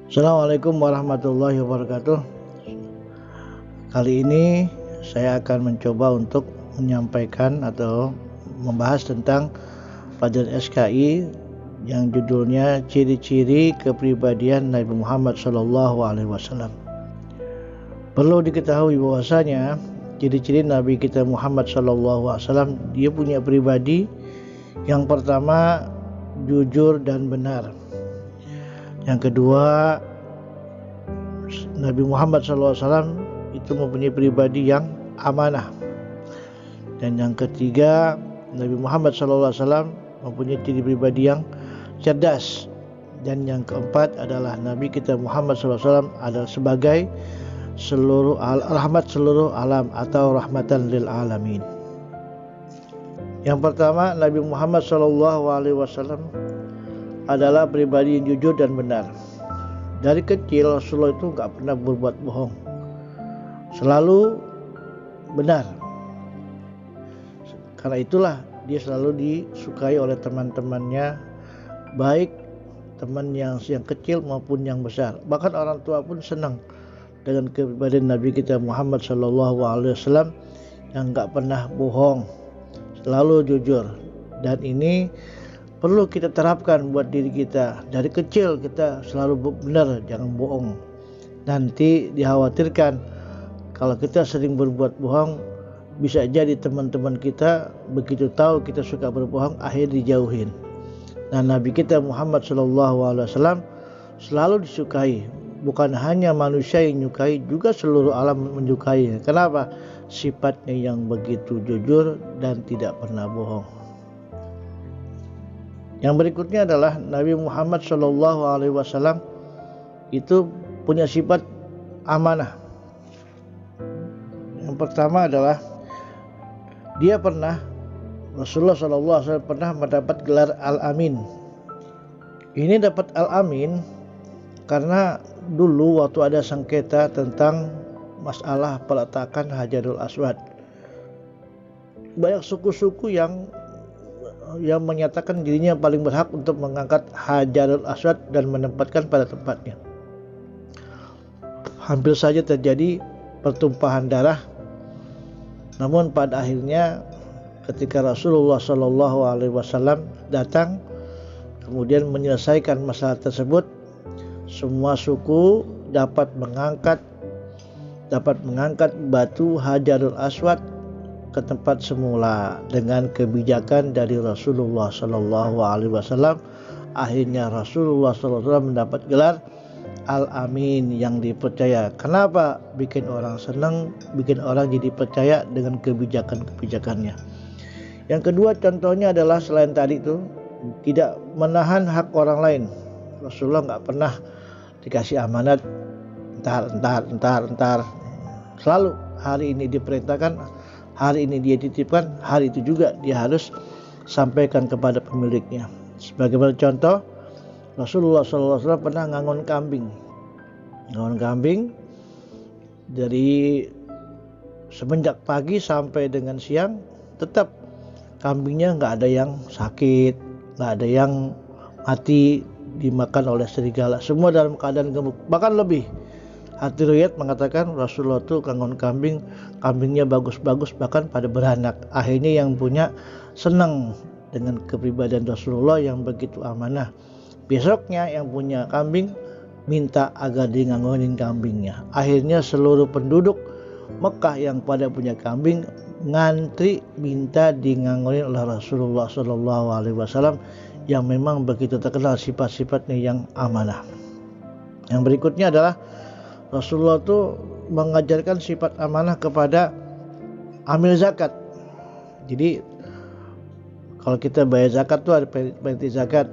Assalamualaikum warahmatullahi wabarakatuh. Kali ini saya akan mencoba untuk menyampaikan atau membahas tentang pelajaran SKI yang judulnya Ciri-ciri Kepribadian Nabi Muhammad SAW. Perlu diketahui bahwasanya ciri-ciri Nabi kita Muhammad SAW, dia punya pribadi yang pertama jujur dan benar. Yang kedua, Nabi Muhammad SAW itu mempunyai pribadi yang amanah. Dan yang ketiga, Nabi Muhammad SAW mempunyai ciri pribadi yang cerdas. Dan yang keempat adalah Nabi kita Muhammad SAW adalah sebagai rahmat seluruh alam atau rahmatan lil alamin. Yang pertama, Nabi Muhammad SAW adalah pribadi yang jujur dan benar. Dari kecil Rasulullah itu nggak pernah berbuat bohong, selalu benar. Karena itulah dia selalu disukai oleh teman-temannya, baik teman yang kecil maupun yang besar. Bahkan orang tua pun senang dengan kepribadian Nabi kita Muhammad SAW yang nggak pernah bohong, selalu jujur. Dan ini perlu kita terapkan buat diri kita. Dari kecil kita selalu benar, jangan bohong. Nanti dikhawatirkan kalau kita sering berbuat bohong, bisa jadi teman-teman kita begitu tahu kita suka berbohong, akhirnya dijauhin. Nah, Nabi kita Muhammad SAW selalu disukai. Bukan hanya manusia yang menyukai, juga seluruh alam menyukai. Kenapa? Sifatnya yang begitu jujur dan tidak pernah bohong. Yang berikutnya adalah Nabi Muhammad SAW itu punya sifat amanah. Yang pertama adalah Rasulullah SAW pernah mendapat gelar Al-Amin. Ini dapat Al-Amin karena dulu waktu ada sengketa tentang masalah peletakan Hajarul Aswad, banyak suku-suku yang menyatakan dirinya paling berhak untuk mengangkat Hajarul Aswad dan menempatkan pada tempatnya. Hampir saja terjadi pertumpahan darah. Namun pada akhirnya ketika Rasulullah SAW datang kemudian menyelesaikan masalah tersebut, semua suku dapat mengangkat batu Hajarul Aswad ke tempat semula dengan kebijakan dari Rasulullah SAW. Akhirnya Rasulullah SAW mendapat gelar Al-Amin, yang dipercaya. Kenapa? Bikin orang senang, bikin orang jadi percaya dengan kebijakan-kebijakannya. Yang kedua contohnya adalah selain tadi itu, tidak menahan hak orang lain. Rasulullah nggak pernah dikasih amanat entar. Selalu hari ini diperintahkan, hari ini dia titipkan, hari itu juga dia harus sampaikan kepada pemiliknya. Sebagai contoh, Rasulullah SAW pernah ngangon kambing dari semenjak pagi sampai dengan siang, tetap kambingnya nggak ada yang sakit, nggak ada yang mati dimakan oleh serigala, semua dalam keadaan gemuk, bahkan lebih. Hati riwayat mengatakan Rasulullah itu kangon kambingnya bagus-bagus, bahkan pada beranak. Akhirnya yang punya senang dengan kepribadian Rasulullah yang begitu amanah. Besoknya yang punya kambing minta agar ngangonin kambingnya. Akhirnya seluruh penduduk Mekah yang pada punya kambing ngantri minta ngangonin oleh Rasulullah SAW yang memang begitu terkenal sifat-sifatnya yang amanah. Yang berikutnya adalah Rasulullah itu mengajarkan sifat amanah kepada amil zakat. Jadi kalau kita bayar zakat tuh ada penalti zakat.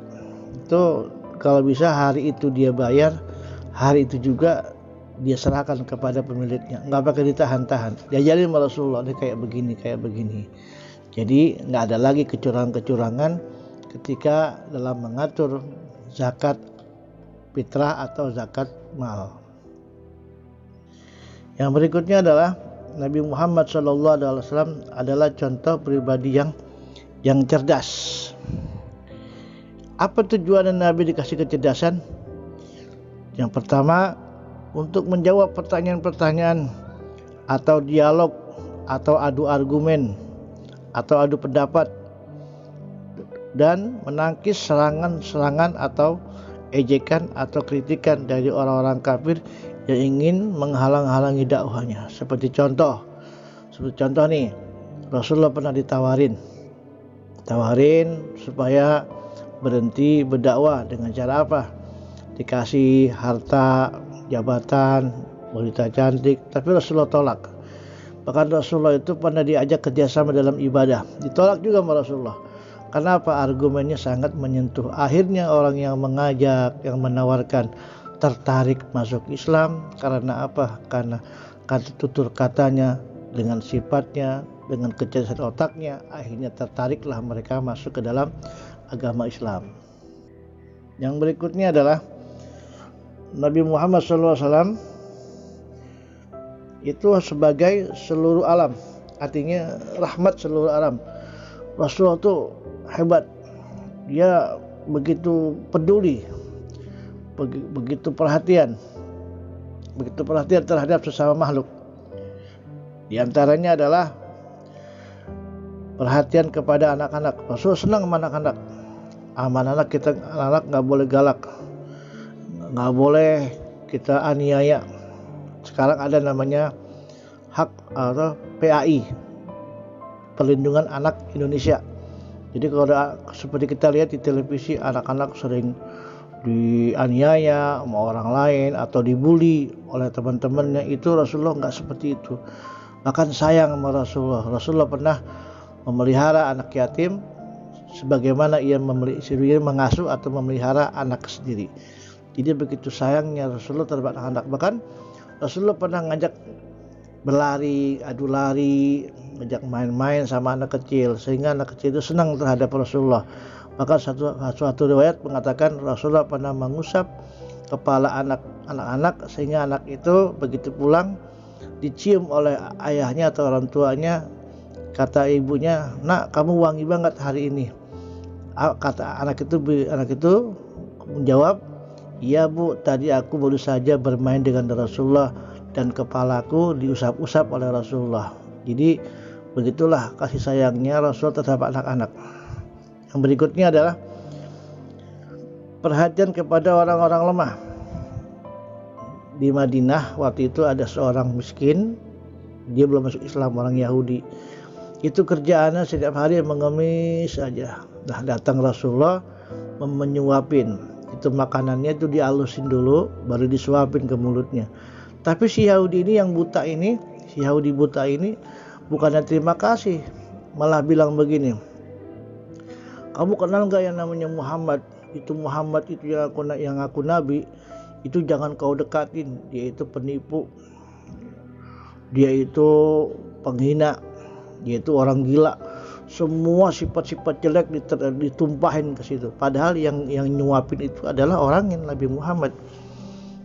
Itu kalau bisa hari itu dia bayar, hari itu juga dia serahkan kepada pemiliknya. Nggak pakai ditahan-tahan. Diajarin sama Rasulullah, dia kayak begini. Jadi nggak ada lagi kecurangan-kecurangan ketika dalam mengatur zakat fitrah atau zakat mal. Yang berikutnya adalah Nabi Muhammad SAW adalah contoh pribadi yang cerdas. Apa tujuan Nabi dikasih kecerdasan? Yang pertama, untuk menjawab pertanyaan-pertanyaan atau dialog atau adu argumen atau adu pendapat dan menangkis serangan-serangan atau ejekan atau kritikan dari orang-orang kafir yang ingin menghalang-halangi dakwahnya. Seperti contoh nih, Rasulullah pernah ditawarin supaya berhenti berdakwah dengan cara apa? Dikasih harta, jabatan, wanita cantik, tapi Rasulullah tolak. Bahkan Rasulullah itu pernah diajak kerjasama dalam ibadah, ditolak juga sama Rasulullah. Kenapa? Argumennya sangat menyentuh. Akhirnya orang yang mengajak, yang menawarkan tertarik masuk Islam. Karena apa? Karena tutur katanya, dengan sifatnya, dengan kecerdasan otaknya, akhirnya tertariklah mereka masuk ke dalam agama Islam. Yang berikutnya adalah Nabi Muhammad SAW itu sebagai seluruh alam, artinya rahmat seluruh alam. Rasulullah itu hebat, dia begitu peduli, begitu perhatian terhadap sesama makhluk. Di antaranya adalah perhatian kepada anak-anak. Rasul senang sama anak-anak. Anak kita, anak nggak boleh galak, nggak boleh kita aniaya. Sekarang ada namanya hak atau PAI, Perlindungan Anak Indonesia. Jadi kalau seperti kita lihat di televisi, anak-anak sering dianiaya sama orang lain atau dibully oleh teman-temannya, itu Rasulullah nggak seperti itu. Bahkan sayang sama Rasulullah. Rasulullah pernah memelihara anak yatim sebagaimana ia mengasuh atau memelihara anak sendiri. Jadi begitu sayangnya Rasulullah terhadap anak-anak. Bahkan Rasulullah pernah ngajak berlari, adu lari, ngajak main-main sama anak kecil, sehingga anak kecil itu senang terhadap Rasulullah. Maka suatu riwayat mengatakan Rasulullah pernah mengusap kepala anak-anak sehingga anak itu begitu pulang dicium oleh ayahnya atau orang tuanya. Kata ibunya, "Nak, kamu wangi banget hari ini." Kata anak itu menjawab, "Iya Bu, tadi aku baru saja bermain dengan Rasulullah dan kepalaku diusap-usap oleh Rasulullah." Jadi begitulah kasih sayangnya Rasul terhadap anak-anak. Yang berikutnya adalah perhatian kepada orang-orang lemah. Di Madinah waktu itu ada seorang miskin, dia belum masuk Islam, orang Yahudi. Itu kerjaannya setiap hari mengemis aja. Nah, datang Rasulullah menyuapin. Itu makanannya itu dialusin dulu, baru disuapin ke mulutnya. Tapi si Yahudi buta ini bukannya terima kasih, malah bilang begini, "Kamu kenal gak yang namanya Muhammad? Muhammad itu yang aku nabi, itu jangan kau dekatin. Dia itu penipu, dia itu penghina, dia itu orang gila." Semua sifat-sifat jelek ditumpahin ke situ. Padahal yang nyuapin itu adalah orang yang Nabi Muhammad.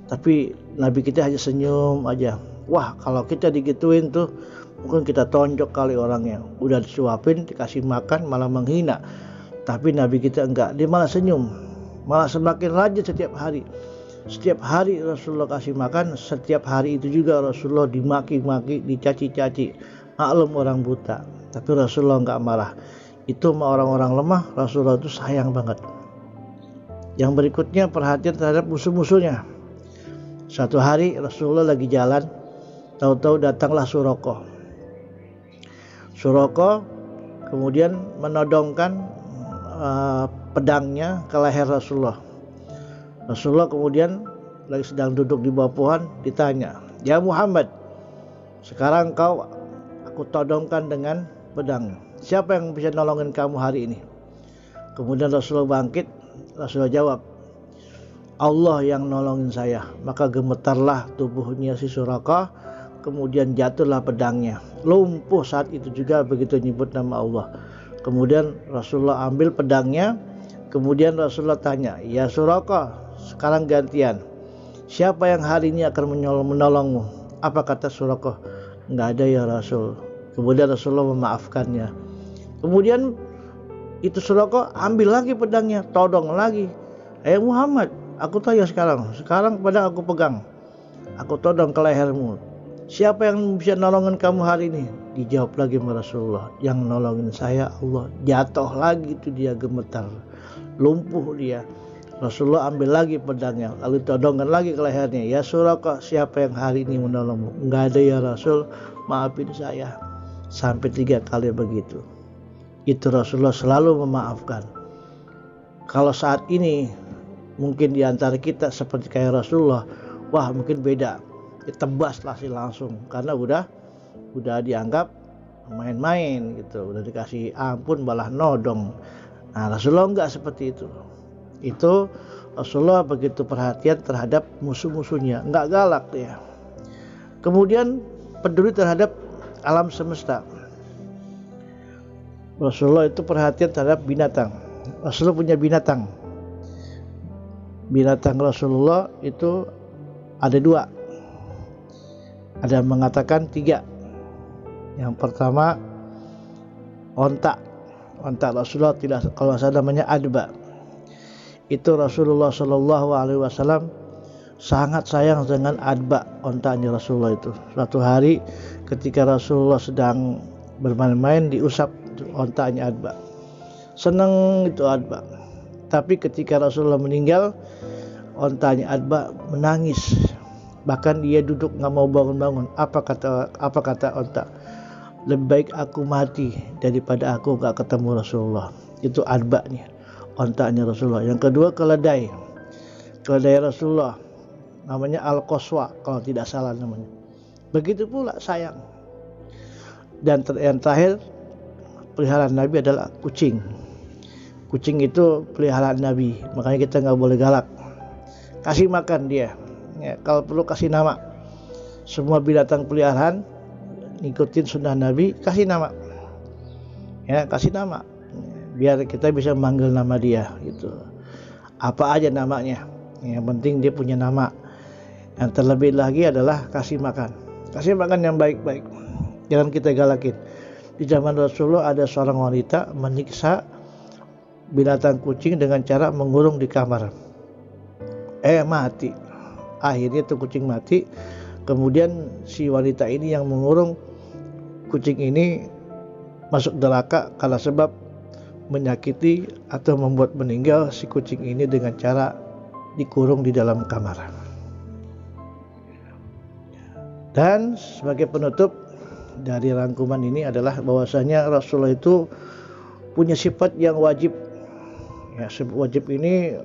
Tapi Nabi kita hanya senyum aja. Wah, kalau kita digituin tuh mungkin kita tonjok kali orangnya. Udah disuapin, dikasih makan malah menghina. Tapi Nabi kita enggak, dia malah senyum, malah semakin rajin setiap hari. Setiap hari Rasulullah kasih makan, setiap hari itu juga Rasulullah dimaki-maki, dicaci-caci. Maklum orang buta, tapi Rasulullah enggak marah. Itu sama orang-orang lemah, Rasulullah itu sayang banget. Yang berikutnya perhatian terhadap musuh-musuhnya. Suatu hari Rasulullah lagi jalan, tahu-tahu datanglah Suraqah kemudian menodongkan pedangnya ke leher Rasulullah. Rasulullah kemudian lagi sedang duduk di bawah pohon, ditanya, "Ya Muhammad, sekarang aku todongkan dengan pedang. Siapa yang bisa nolongin kamu hari ini?" Kemudian Rasulullah bangkit, Rasulullah jawab, "Allah yang nolongin saya." Maka gemetarlah tubuhnya si Suraqah, kemudian jatuhlah pedangnya. Lumpuh saat itu juga begitu nyebut nama Allah. Kemudian Rasulullah ambil pedangnya, kemudian Rasulullah tanya, "Ya Suraqah, sekarang gantian. Siapa yang hari ini akan menolongmu?" Apa kata Suraqah? "Enggak ada ya Rasul." Kemudian Rasulullah memaafkannya. Kemudian itu Suraqah ambil lagi pedangnya, todong lagi. "Eh Muhammad, Aku tanya sekarang pada aku pegang, aku todong ke lehermu. Siapa yang bisa nolongin kamu hari ini? Dijawab lagi sama Rasulullah, yang nolongin saya Allah. Jatuh lagi itu dia, gemetar, lumpuh dia. Rasulullah ambil lagi pedangnya, lalu todongkan lagi ke lehernya. Ya Suraqah, siapa yang hari ini menolongmu? Enggak ada ya Rasul, maafin saya. Sampai 3 kali begitu. Itu Rasulullah selalu memaafkan. Kalau saat ini mungkin diantara kita seperti kayak Rasulullah, wah mungkin beda, ditebas lah sih langsung, karena udah dianggap main-main gitu, udah dikasih ampun malah nodong. Nah Rasulullah enggak seperti itu. Itu Rasulullah begitu perhatian terhadap musuh-musuhnya, enggak galak ya. Kemudian peduli terhadap alam semesta. Rasulullah itu perhatian terhadap binatang. Rasulullah punya binatang. Binatang Rasulullah itu ada 2. Ada yang mengatakan 3. Yang pertama onta. Onta Rasulullah, tidak kalau saya namanya adba. Itu Rasulullah Shallallahu Alaihi Wasallam sangat sayang dengan adba, ontanya Rasulullah itu. Suatu hari ketika Rasulullah sedang bermain-main, diusap ontanya adba. Senang itu adba. Tapi ketika Rasulullah meninggal, ontanya adba menangis. Bahkan dia duduk nggak mau bangun-bangun. Apa kata onta? Lebih baik aku mati daripada aku nggak ketemu Rasulullah. Itu adbanya, ontanya Rasulullah. Yang kedua keledai Rasulullah, namanya Al-Qaswa kalau tidak salah namanya. Begitu pula sayang. Dan yang terakhir peliharaan Nabi adalah kucing. Kucing itu peliharaan Nabi, makanya kita nggak boleh galak. Kasih makan dia, ya, kalau perlu kasih nama. Semua binatang peliharaan ngikutin sunnah Nabi, kasih nama. Ya, kasih nama. Biar kita bisa manggil nama dia gitu. Apa aja namanya, yang penting dia punya nama. Yang terlebih lagi adalah kasih makan. Kasih makan yang baik-baik. Jangan kita galakin. Di zaman Rasulullah ada seorang wanita menyiksa binatang kucing dengan cara mengurung di kamar. Mati. Akhirnya tuh kucing mati. Kemudian si wanita ini yang mengurung kucing ini masuk neraka karena sebab menyakiti atau membuat meninggal si kucing ini dengan cara dikurung di dalam kamar. Dan sebagai penutup dari rangkuman ini adalah bahwasanya Rasulullah itu punya sifat yang wajib. Ya, wajib ini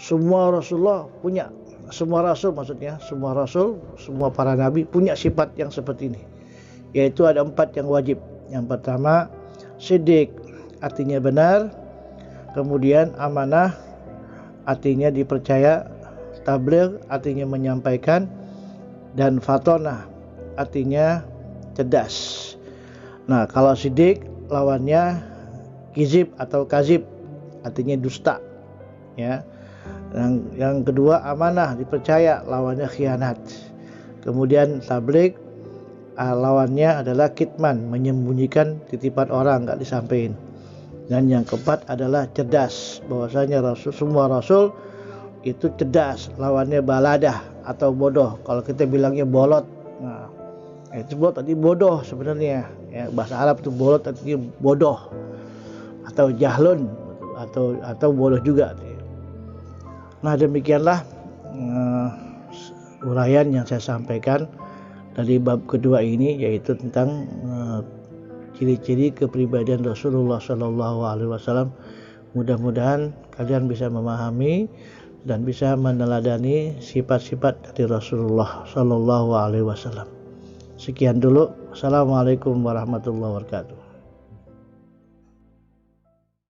semua Rasulullah punya, semua Rasul maksudnya, semua Rasul, semua para Nabi punya sifat yang seperti ini. Yaitu ada 4 yang wajib. Yang pertama siddiq, artinya benar. Kemudian amanah, artinya dipercaya. Tabligh, artinya menyampaikan. Dan fatonah, artinya cerdas. Nah, kalau siddiq lawannya kizib atau kazib, artinya dusta. Ya. Yang kedua amanah, dipercaya, lawannya khianat. Kemudian tabligh, lawannya adalah kitman, menyembunyikan titipan orang, nggak disampaikan. Dan yang keempat adalah cerdas, bahwasanya semua Rasul itu cerdas, lawannya baladah atau bodoh. Kalau kita bilangnya bolot, nah itu bolot tadi bodoh sebenarnya. Ya, bahasa Arab itu bolot artinya bodoh atau jahlun atau bodoh juga. Nah demikianlah uraian yang saya sampaikan dari bab kedua ini, yaitu tentang ciri-ciri kepribadian Rasulullah Shallallahu Alaihi Wasallam. Mudah-mudahan kalian bisa memahami dan bisa meneladani sifat-sifat dari Rasulullah Shallallahu Alaihi Wasallam. Sekian dulu. Assalamualaikum warahmatullahi wabarakatuh.